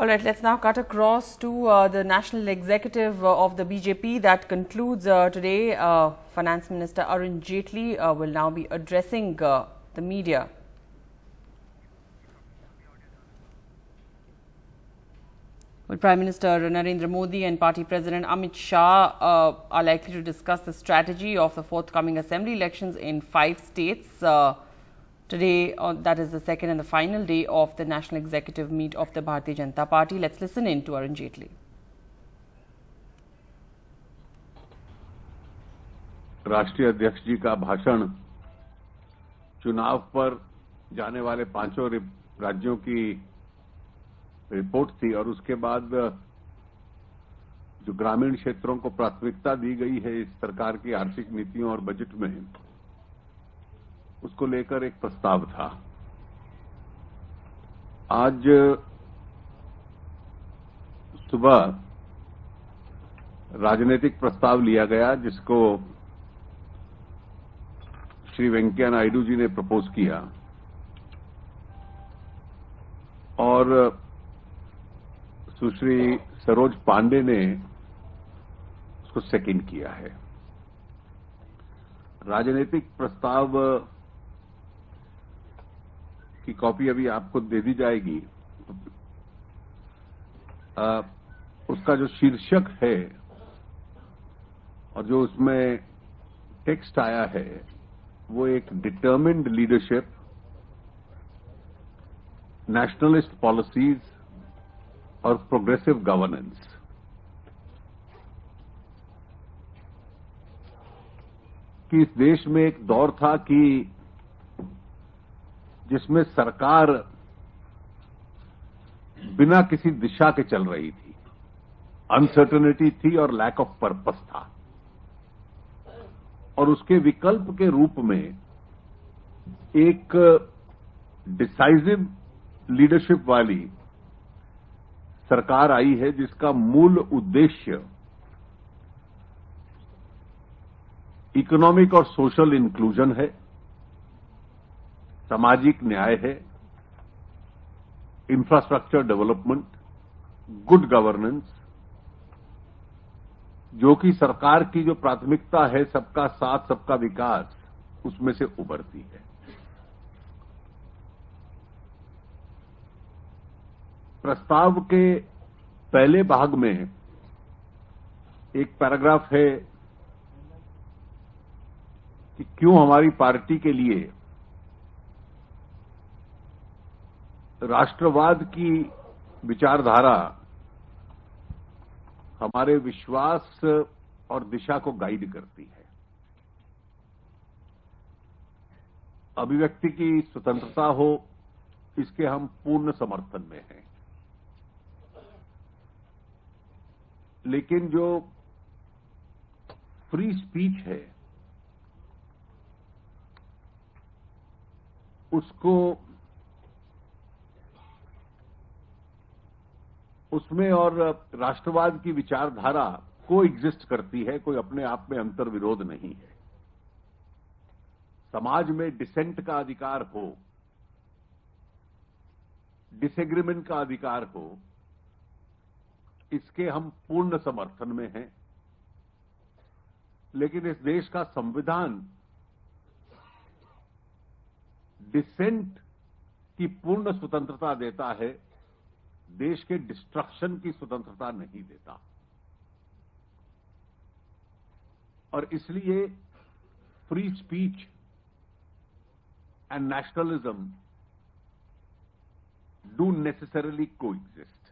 All right, let's now cut across to the National Executive of the BJP that concludes today. Finance Minister Arun Jaitley will now be addressing the media. Well, Prime Minister Narendra Modi and Party President Amit Shah are likely to discuss the strategy of the forthcoming assembly elections in 5 states. Today, that is the second and the final day of the National Executive Meet of the Bharatiya Janata Party. Let's listen in to Arun Jaitley. राष्ट्रीय अध्यक्ष जी का भाषण चुनाव पर जाने वाले 5 राज्यों की रिपोर्ट थी और उसके बाद जो ग्रामीण क्षेत्रों को प्राथमिकता दी गई है इस सरकार की आर्थिक नीतियों और बजट में, उसको लेकर एक प्रस्ताव था। आज सुबह राजनीतिक प्रस्ताव लिया गया जिसको श्री वेंकैया नायडू जी ने प्रपोज किया और सुश्री सरोज पांडे ने उसको सेकंड किया है। राजनीतिक प्रस्ताव की कॉपी अभी आपको दे दी जाएगी। उसका जो शीर्षक है और जो उसमें टेक्स्ट आया है वो एक डिटर्मिन्ड लीडरशिप, नेशनलिस्ट पॉलिसीज और प्रोग्रेसिव गवर्नेंस। कि इस देश में एक दौर था कि जिसमें सरकार बिना किसी दिशा के चल रही थी, अनसर्टेनिटी थी और लैक ऑफ पर्पस था, और उसके विकल्प के रूप में एक डिसाइसिव लीडरशिप वाली सरकार आई है जिसका मूल उद्देश्य इकोनॉमिक और सोशल इंक्लूजन है, सामाजिक न्याय है, इंफ्रास्ट्रक्चर डेवलपमेंट, गुड गवर्नेंस, जो कि सरकार की जो प्राथमिकता है सबका साथ सबका विकास, उसमें से उभरती है। प्रस्ताव के पहले भाग में एक पैराग्राफ है कि क्यों हमारी पार्टी के लिए राष्ट्रवाद की विचारधारा हमारे विश्वास और दिशा को गाइड करती है। अभिव्यक्ति की स्वतंत्रता हो, इसके हम पूर्ण समर्थन में हैं, लेकिन जो फ्री स्पीच है उसमें और राष्ट्रवाद की विचारधारा को एग्जिस्ट करती है, कोई अपने आप में अंतर विरोध नहीं है। समाज में डिसेंट का अधिकार हो, डिसएग्रीमेंट का अधिकार हो, इसके हम पूर्ण समर्थन में हैं, लेकिन इस देश का संविधान डिसेंट की पूर्ण स्वतंत्रता देता है, देश के डिस्ट्रक्शन की स्वतंत्रता नहीं देता। और इसलिए free speech and nationalism do necessarily coexist.